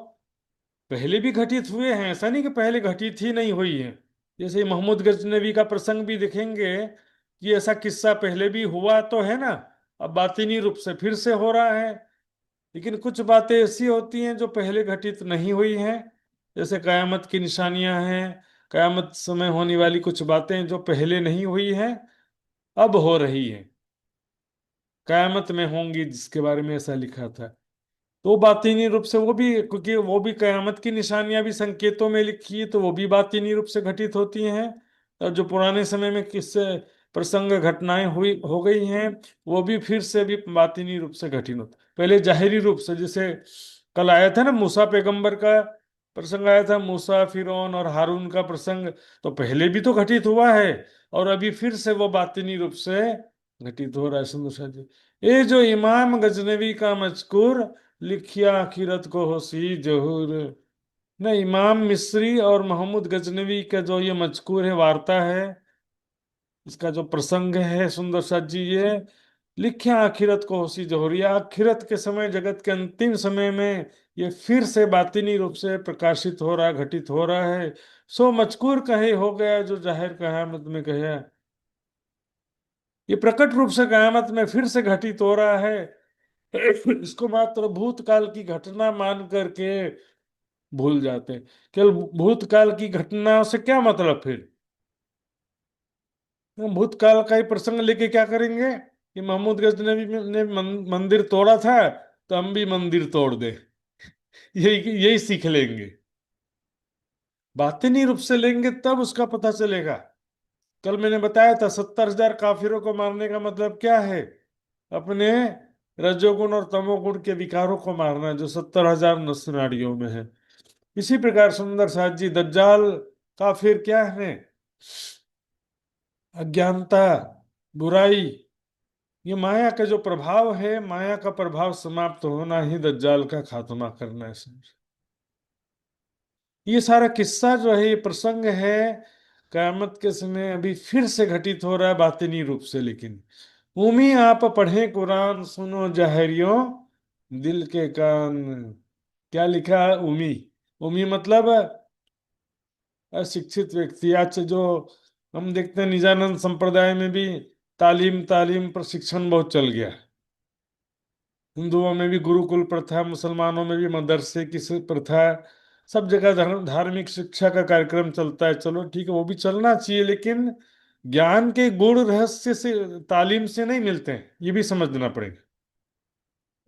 पहले भी घटित हुए हैं, ऐसा नहीं कि पहले घटित ही नहीं हुई है। जैसे महमूद गजनवी का प्रसंग भी देखेंगे कि ऐसा किस्सा पहले भी हुआ तो है ना, अब बातिनी रूप से फिर से हो रहा है। लेकिन कुछ बातें ऐसी होती हैं जो पहले घटित नहीं हुई हैं, जैसे कयामत की निशानियां हैं, कयामत समय होने वाली कुछ बातें जो पहले नहीं हुई हैं, अब हो रही हैं, कयामत में होंगी, जिसके बारे में ऐसा लिखा था। तो बातिनी रूप से वो भी, क्योंकि वो भी कयामत की निशानियां भी संकेतों में लिखी है, तो वो भी बातिनी रूप से घटित होती हैं। और जो पुराने समय में किससे प्रसंग घटनाएं हुई हो गई हैं, वो भी फिर से भी बातिनी रूप से घटित होती, पहले जाहिरी रूप से। जैसे कल आया था ना मूसा पैगंबर का प्रसंग आया था, मूसा फिरौन और हारून का प्रसंग, तो पहले भी तो घटित हुआ है, और अभी फिर से वो बातिनी रूप से घटित हो रहा है। सुंदर जी, ये जो इमाम गजनवी का मजकूर लिखिया आखिरत को होसी जहूर, न इमाम मिस्री और मोहम्मद गजनवी का जो ये मजकूर है, वार्ता है, इसका जो प्रसंग है सुंदर साथ जी, ये लिखिया आखिरत को होसी जहूर, ये आखिरत के समय, जगत के अंतिम समय में ये फिर से बातिनी रूप से प्रकाशित हो रहा, घटित हो रहा है। सो मजकूर कहे हो गया जो जाहिर कयामत में कहे, ये प्रकट रूप से कयामत में फिर से घटित हो रहा है। इसको मात्र भूतकाल की घटना मान करके भूल जाते हैं। केवल भूतकाल की घटनाओं से क्या मतलब फिर, हम भूतकाल का ही प्रसंग लेके क्या करेंगे कि महमूद गजनवी ने मंदिर तोड़ा था, तो हम भी मंदिर तोड़ दे, यही यही सीख लेंगे। बातिनी रूप से लेंगे तब उसका पता चलेगा। कल मैंने बताया था 70,000 काफिरों को मारने का मतलब क्या है, अपने रजोगुण और तमोगुण के विकारों को मारना, जो 70,000 नस्रानियों में है। इसी प्रकार सुंदर साथ जी, दज्जाल काफिर क्या है, अज्ञानता, बुराई, ये माया का जो प्रभाव है, माया का प्रभाव समाप्त होना ही दज्जाल का खात्मा करना है। ये सारा किस्सा जो है, ये प्रसंग है, कयामत के समय अभी फिर से घटित हो रहा है बातिनी रूप से। लेकिन उमी आप पढ़ें कुरान, सुनो जहरियो दिल के कान। क्या लिखा है उमी? उमी मतलब अशिक्षित व्यक्ति। आज जो हम देखते हैं निजानंद संप्रदाय में भी तालीम तालीम प्रशिक्षण बहुत चल गया। हिंदुओं में भी गुरुकुल प्रथा, मुसलमानों में भी मदरसे की प्रथा, सब जगह धार्मिक शिक्षा का कार्यक्रम चलता है। चलो ठीक है, वो भी चलना चाहिए, लेकिन ज्ञान के गुण रहस्य से, तालीम से नहीं मिलते हैं, ये भी समझना पड़ेगा।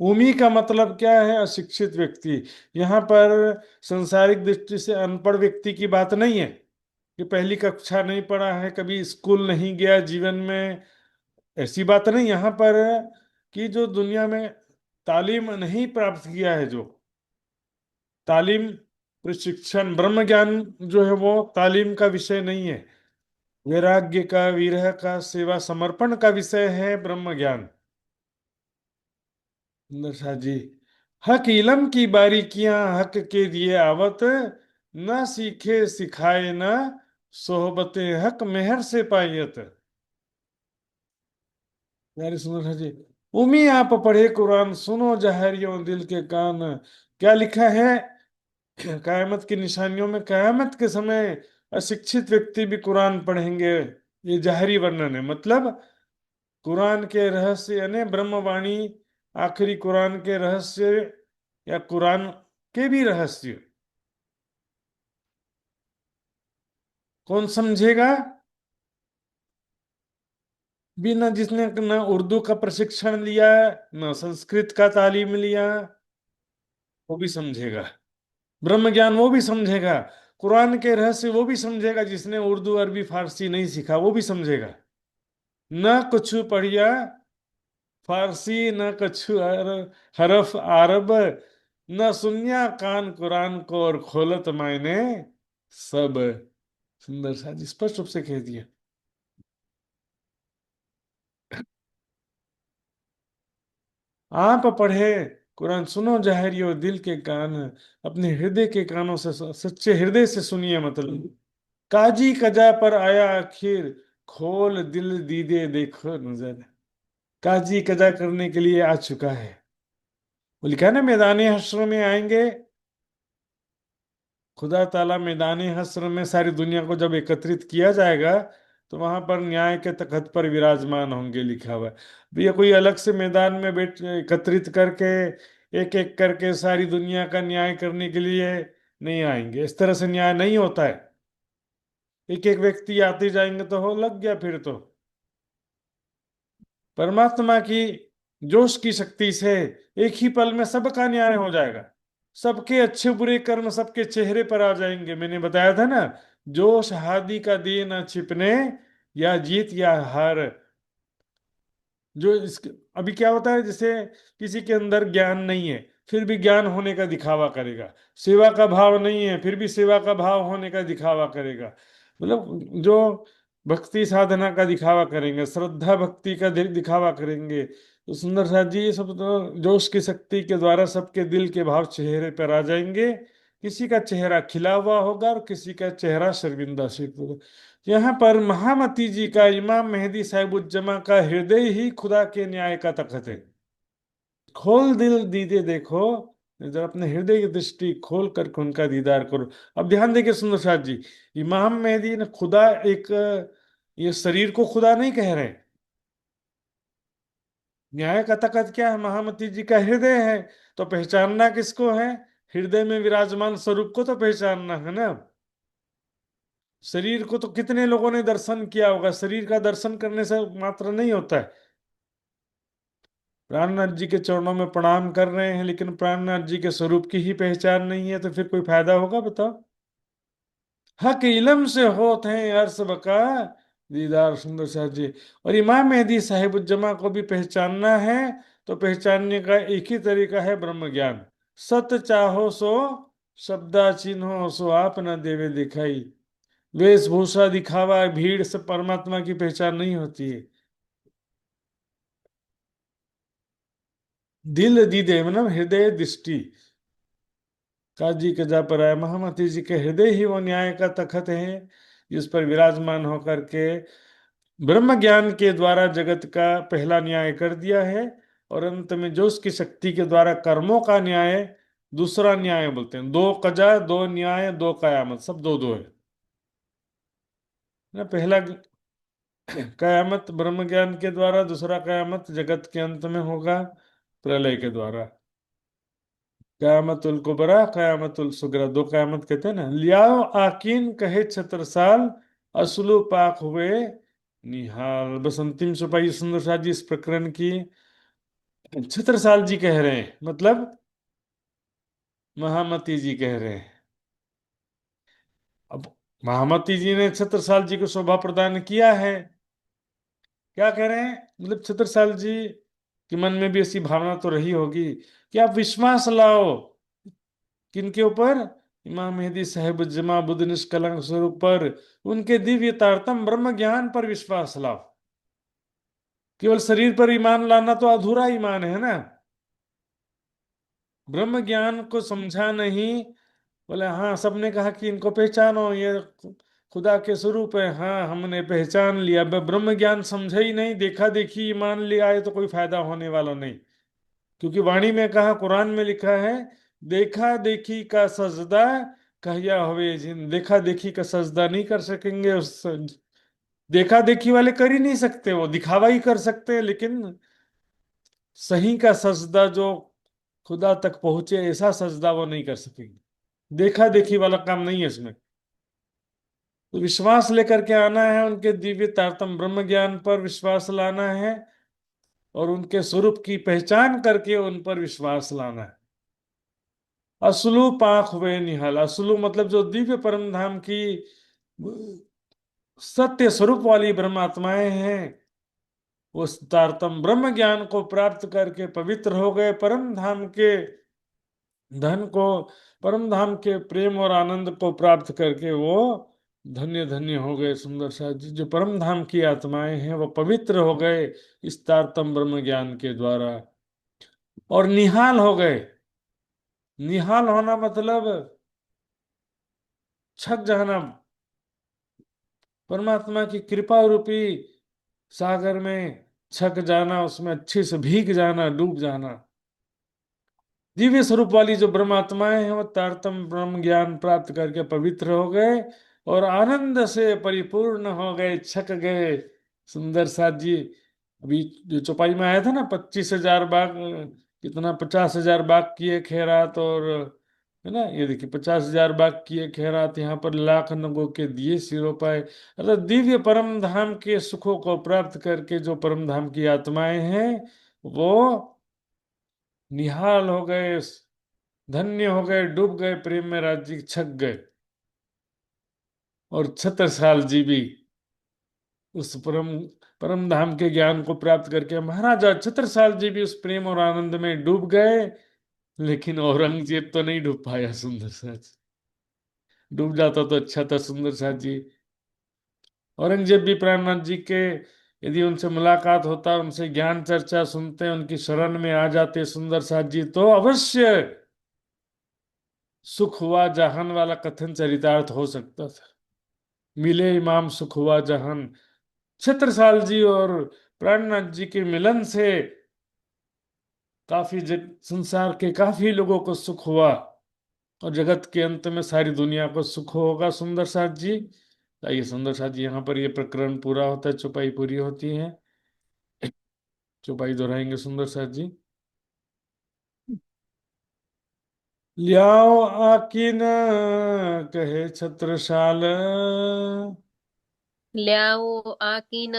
उमी का मतलब क्या है? अशिक्षित व्यक्ति। यहाँ पर संसारिक दृष्टि से अनपढ़ व्यक्ति की बात नहीं है कि पहली कक्षा नहीं पढ़ा है, कभी स्कूल नहीं गया जीवन में, ऐसी बात नहीं यहाँ पर। कि जो दुनिया में तालीम नहीं प्राप्त किया है, जो तालीम, प्रशिक्षण, ब्रह्म ज्ञान जो है वो तालीम का विषय नहीं है। वैराग्य का, विरह का, सेवा समर्पण का विषय है ब्रह्म ज्ञान। सुंदर शाह जी, हक इलम की बारीकियां हक के दिए आवत, न सीखे सिखाए न सोहबते हक मेहर से पायत। प्यारे सुंदर शाह जी, उमी आप पढ़े कुरान, सुनो जहरियों दिल के कान। क्या लिखा है? कयामत की निशानियों में कयामत के समय अशिक्षित व्यक्ति भी कुरान पढ़ेंगे। ये जाहरी वर्णन है, मतलब कुरान के रहस्य यानी ब्रह्मवाणी, आखिरी कुरान के रहस्य या कुरान के भी रहस्य कौन समझेगा? बिना जिसने न उर्दू का प्रशिक्षण लिया, न संस्कृत का तालीम लिया, वो भी समझेगा। ब्रह्म ज्ञान वो भी समझेगा। कुरान के रहस्य वो भी समझेगा, जिसने उर्दू अरबी फारसी नहीं सीखा वो भी समझेगा। न कुछ पढ़िया फारसी, न कछु हरफ अरब, न सुनिया कान कुरान को और खोलत मायने सब। सुंदर सा जी स्पष्ट रूप से कह दिया। आप पढ़े कुरान, सुनो जहरियो दिल के कान। अपने हृदय के कानों से, सच्चे हृदय से सुनिए। मतलब काजी कजा पर आया आखिर, खोल दिल दीदे देखो नजर। काजी कजा करने के लिए आ चुका है। वो लिखा है ना, मैदानी हश्र में आएंगे खुदा ताला। मैदानी हश्र में सारी दुनिया को जब एकत्रित किया जाएगा, तो वहां पर न्याय के तख्त पर विराजमान होंगे, लिखा हुआ है। अब ये कोई अलग से मैदान में बैठ एकत्रित करके एक एक करके सारी दुनिया का न्याय करने के लिए नहीं आएंगे। इस तरह से न्याय नहीं होता है। एक एक व्यक्ति आते जाएंगे तो हो लग गया फिर तो। परमात्मा की जोश की शक्ति से एक ही पल में सबका न्याय हो जाएगा। सबके अच्छे बुरे कर्म सबके चेहरे पर आ जाएंगे। मैंने बताया था ना, जोश हादी का दे ना छिपने, या जीत या हार। जो इस अभी क्या होता है, जैसे किसी के अंदर ज्ञान नहीं है फिर भी ज्ञान होने का दिखावा करेगा, सेवा का भाव नहीं है फिर भी सेवा का भाव होने का दिखावा करेगा। मतलब जो भक्ति साधना का दिखावा करेंगे, श्रद्धा भक्ति का दिखावा करेंगे। तो सुंदर साथ जी, ये सब तो जोश की शक्ति के द्वारा सबके दिल के भाव चेहरे पर आ जाएंगे। किसी का चेहरा खिला हुआ होगा और किसी का चेहरा शर्मिंदा से होगा। यहाँ पर महामती जी का, इमाम मेहदी साहिबुज्जमा का हृदय ही खुदा के न्याय का तखत है। खोल दिल दीदे देखो, जरा अपने हृदय की दृष्टि खोल करके उनका दीदार करो। अब ध्यान देखिए सुंदर साथ जी, इमाम मेहदी ने खुदा एक, ये शरीर को खुदा नहीं कह रहे। न्याय का तखत क्या है? महामती जी का हृदय है। तो पहचानना किसको है? हृदय में विराजमान स्वरूप को तो पहचानना है ना। शरीर को तो कितने लोगों ने दर्शन किया होगा, शरीर का दर्शन करने से मात्र नहीं होता है। प्राणनाथ जी के चरणों में प्रणाम कर रहे हैं, लेकिन प्राणनाथ जी के स्वरूप की ही पहचान नहीं है, तो फिर कोई फायदा होगा बताओ? हक इलम से होत हैं अर्श बका दीदार। सुंदर शाह जी, और इमाम मेहदी साहिबुज्जमा को भी पहचानना है, तो पहचानने का एक ही तरीका है ब्रह्म ज्ञान। सत चाहो सो शब्दा चिन्हो, सो आप न देवे दिखाई। वेशभूषा दिखावा भीड़ से परमात्मा की पहचान नहीं होती है। दिल दीदे मतलब हृदय दृष्टि। काजी के जा पर आए, महामती जी के हृदय ही वो न्याय का तखत है, जिस पर विराजमान होकर के ब्रह्म ज्ञान के द्वारा जगत का पहला न्याय कर दिया है। और अंत में जो उसकी शक्ति के द्वारा कर्मों का न्याय दूसरा न्याय बोलते हैं। दो कजा, दो न्याय, दो कयामत, सब दो दो है ना। पहला कयामत ब्रह्म ज्ञान के द्वारा, दूसरा कयामत जगत के अंत में होगा प्रलय के द्वारा। कयामतुल कुबरा, कयामतुल सुगरा, दो कयामत कहते हैं ना। लियाओ आकीन कहे छत्रसाल, असलु पाक हुए निहाल। बस अंतिम चौपाई सुंदर सा जी इस प्रकरण की। छत्रसाल जी कह रहे हैं, मतलब महामती जी कह रहे हैं। अब महामती जी ने छत्रसाल जी को शोभा प्रदान किया है। क्या कह रहे हैं, मतलब छत्रसाल जी के मन में भी ऐसी भावना तो रही होगी कि आप विश्वास लाओ। किनके ऊपर? इमाम मेहदी साहिब जमा बुद्ध निष्कलंक स्वरूप पर, उनके दिव्य तारतम ब्रह्म ज्ञान पर विश्वास लाओ। केवल शरीर पर ईमान लाना तो अधूरा ईमान है ना। ब्रह्म ज्ञान को समझा नहीं। बोले हाँ, सबने कहा कि इनको पहचानो, ये खुदा के स्वरूप है, हाँ हमने पहचान लिया। ब्रह्म ज्ञान समझे ही नहीं, देखा देखी ईमान ले आए तो कोई फायदा होने वाला नहीं। क्योंकि वाणी में कहा, कुरान में लिखा है, देखा देखी का सजदा कहिया हुए जिन। देखा देखी का सजदा नहीं कर सकेंगे उस, देखा देखी वाले कर ही नहीं सकते, वो दिखावा ही कर सकते हैं, लेकिन सही का सजदा जो खुदा तक पहुंचे ऐसा सजदा वो नहीं कर सकेंगे। देखा देखी वाला काम नहीं है इसमें। तो विश्वास लेकर के आना है, उनके दिव्य तारतम ब्रह्म ज्ञान पर विश्वास लाना है, और उनके स्वरूप की पहचान करके उन पर विश्वास लाना है। असलू पाख वे निहाल, असलू मतलब जो दिव्य परम धाम की सत्य स्वरूप वाली ब्रह्मात्माएं हैं, उस तारतम ब्रह्म ज्ञान को प्राप्त करके पवित्र हो गए। परम धाम के धन को, परम धाम के प्रेम और आनंद को प्राप्त करके वो धन्य धन्य हो गए। सुंदर सा जी, जो परम धाम की आत्माएं हैं वो पवित्र हो गए इस तारतम ब्रह्म ज्ञान के द्वारा, और निहाल हो गए। निहाल होना मतलब छक जाना, परमात्मा की कृपा रूपी सागर में छक जाना, उसमें अच्छे से भीग जाना, डूब जाना। दिव्य स्वरूप वाली जो ब्रह्मात्माएं हैं वो तारतम ब्रह्म ज्ञान प्राप्त करके पवित्र हो गए और आनंद से परिपूर्ण हो गए, छक गए। सुंदर साथ जी, अभी जो चौपाई में आया था ना, 25,000 बाग, कितना 50,000 बाग किए खैरात, और है ना, ये देखिए 50,000 बाग किए खैरात, यहाँ पर लाख नगों के दिए सिरोपाए। अर्थात दिव्य परम धाम के सुखों को प्राप्त करके जो परम धाम की आत्माएं हैं वो निहाल हो गए, धन्य हो गए, डूब गए प्रेम में, राज्य छक गए। और छत्रसाल जी भी उस परम परम धाम के ज्ञान को प्राप्त करके महाराजा छत्रसाल जी भी उस प्रेम और आनंद में डूब गए। लेकिन औरंगजेब तो नहीं डूब पाया। सुंदर साथ डूब जाता तो अच्छा था। सुंदर साथ जी, औरंगजेब भी प्राणनाथ जी के, यदि उनसे मुलाकात होता, उनसे ज्ञान चर्चा सुनते, उनकी शरण में आ जाते सुंदर साथ जी, तो अवश्य सुख हुआ जहान वाला कथन चरितार्थ हो सकता था। मिले इमाम सुख हुआ जहान। छत्रसाल जी और प्राणनाथ जी के मिलन से काफी संसार के काफी लोगों को सुख हुआ, और जगत के अंत में सारी दुनिया को सुख होगा। सुंदर साथ जी, आइए सुंदर साथ जी, यहाँ पर ये प्रकरण पूरा होता है, चौपाई पूरी होती है। चौपाई दोहराएंगे सुंदर साथ जी। लियाओ आकिन कहे छत्रसाल, ल्याओ आकीन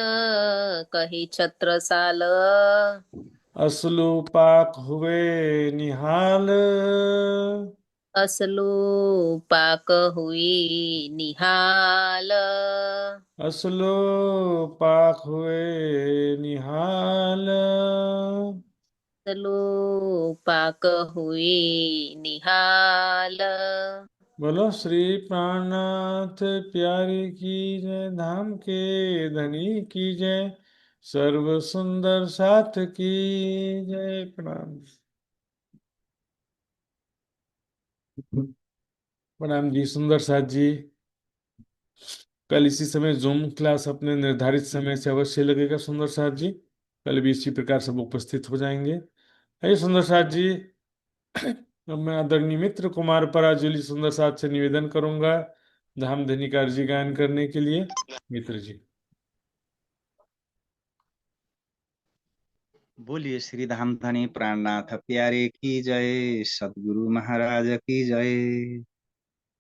कही छत्रसाल, असलू पाक हुए निहाल। असलो पाक हुई निहाल। असलो पाक हुए निहाल। असलो पाक हुई निहाल। बोलो श्री प्राणनाथ प्यारे की जय, धाम के धनी की जय, सर्व सुंदर साथ की जय। प्रणाम। प्रणाम जी सुंदर साथ जी। कल इसी समय जूम क्लास अपने निर्धारित समय से अवश्य लगेगा सुंदर साथ जी। कल भी इसी प्रकार सब उपस्थित हो जाएंगे। है सुंदर साथ जी। अब मैं आदरणीय मित्र कुमार पराजुली सुंदर साथ से निवेदन करूंगा धाम धनी कार्य गायन करने के लिए। मित्र जी। बोलिए श्री धाम धनी प्राणनाथ प्यारे की जय, सदगुरु महाराज की जय।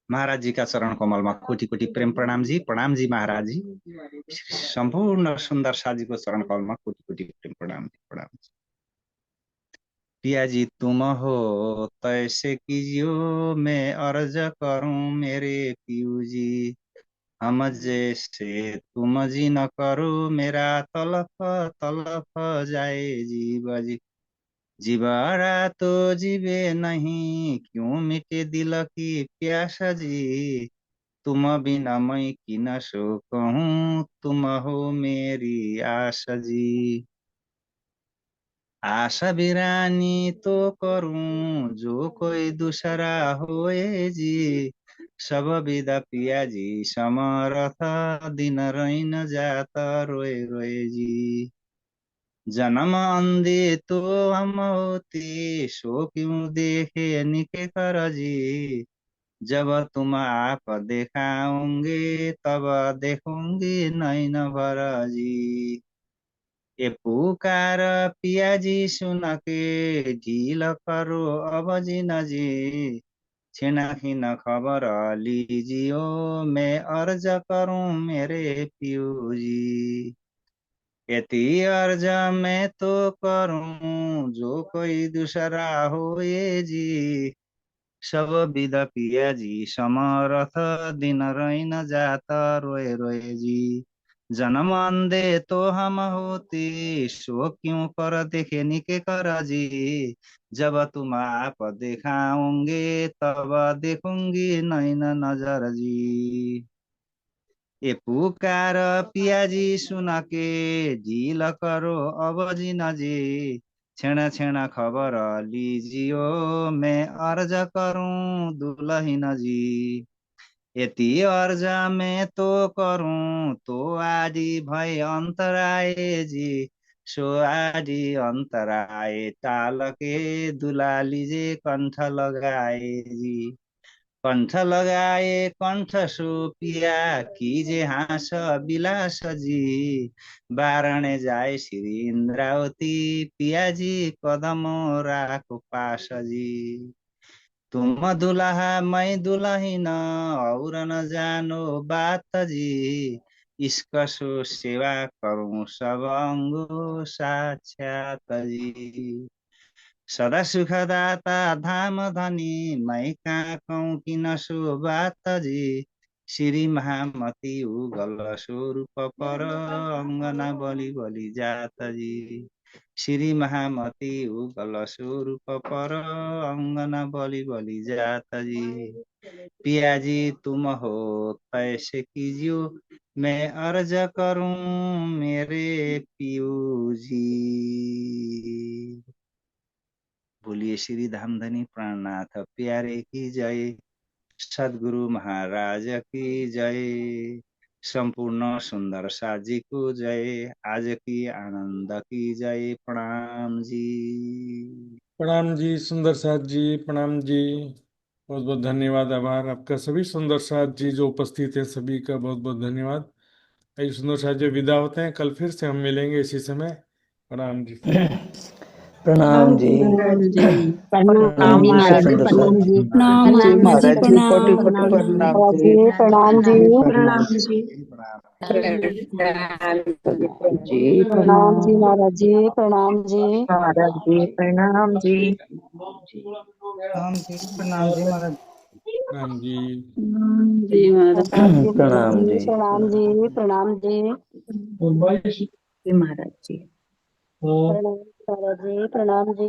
महाराज जी का चरण कमल में कोटि कोटि प्रेम प्रणाम जी महाराज जी। संपूर्ण सुंदर साजी को चरण कमल में कोटि कोटि प्रेम प्रणाम जी। पिया जी तुम हो तैसे कीजियो, मैं अर्ज करूं मेरे पियू जी। हम जैसे तुम जी न करो, मेरा तलफ तलफ जाए जीव जी। जीवारा तो जीवे नहीं, क्यों मिटे दिल की प्यास जी। तुम बिना मैं की न सो कहूँ, तुम हो मेरी आस जी। आशा बिरानी तो करूं, जो कोई दूसरा होए जी। सब विदा पिया जी समरथ, दिन रहीन जाता रोए रोए जी। जन्म अंधे तो हम होते, सो क्यों देखे निके कर जी। जब तुम आप दिखाओगे, तब देखूंगी नैन भर जी। ये पुकार पिया जी सुन के, ढील करो अब जी न जी। छिना खिन खबर लीजियो, मैं अर्ज करूं मेरे पियू जी। यति अर्ज मैं तो करूं, जो कोई दूसरा हो ये जी। सब विद पिया जी समरथ, दिन रहीन जाता रोए रोए जी। जन्म अंधे तो हम होते, सो क्यों कर देखे निके कर जी। जब तुम आप दिखाओगे, तब देखूंगी नैन नजर जी। ये पुकार पिया जी सुन के, ढील करो अब जी न जी। छेना छेना खबर लीजियो, मैं अर्ज करूं दुल्हन जी। यति अर्ज मैं तो करूं, तो आदि भय अंतराए जी। सो आदि अंतराए टाल के, दुला लीजे कंठ लगाए जी। कंठ लगाए कंठ सुपिया, कीजे हाँस विलास जी। बारणे जाए श्री इंद्रावती, पिया जी कदम राखो पास जी। तुम दुल्हा मैं दुल्हिन, और न जानो बात जी। इसका सो सेवा करूं सब अंगो साक्षात जी। सदा सुखदाता धाम धनी, मैं कहाँ कहूँ कि न सो बात जी। श्री महामती उगल स्वरूप पर, अंगना बलि बलि जात जी। श्री महामती उगल स्वरूप पर, अंगना बलि बलि जात जी। पिया जी तुम हो कैसे कीजियो, मैं अर्ज करूं मेरे पियू जी। बोलिए श्री धामधनी प्राणनाथ प्यारे की जय, सदगुरु महाराज की जय। संपूर्ण सुंदर साजी को जय, आज की आनंद की जय। प्रणाम जी। प्रणाम जी सुंदर साथ जी। प्रणाम जी। बहुत बहुत धन्यवाद आभार आपका सभी सुंदर साथ जी जो उपस्थित है सभी का बहुत बहुत धन्यवाद। आइए सुंदर साथ जी विदा होते हैं, कल फिर से हम मिलेंगे इसी समय। प्रणाम जी। प्रणाम जी। महाराज जी प्रणाम प्रणाम जी सब महाराज जी सुंदर प्रणाम साथ। जी प्रणाम महाराज जी महाराज जी प्रणाम। कोटि कोटि प्रणाम महाराज जी जी प्रणाम जी। प्रणाम जी प्रणाम जी प्रणाम जी महाराज जी प्रणाम जी महाराज जी प्रणाम जी। प्रणाम जी महाराज। प्रणाम जी। जी महाराज। प्रणाम जी महाराज प्रणाम जी जी। प्रणाम जी प्रणाम जी जी महाराज जी प्रणाम महाराज जी प्रणाम जी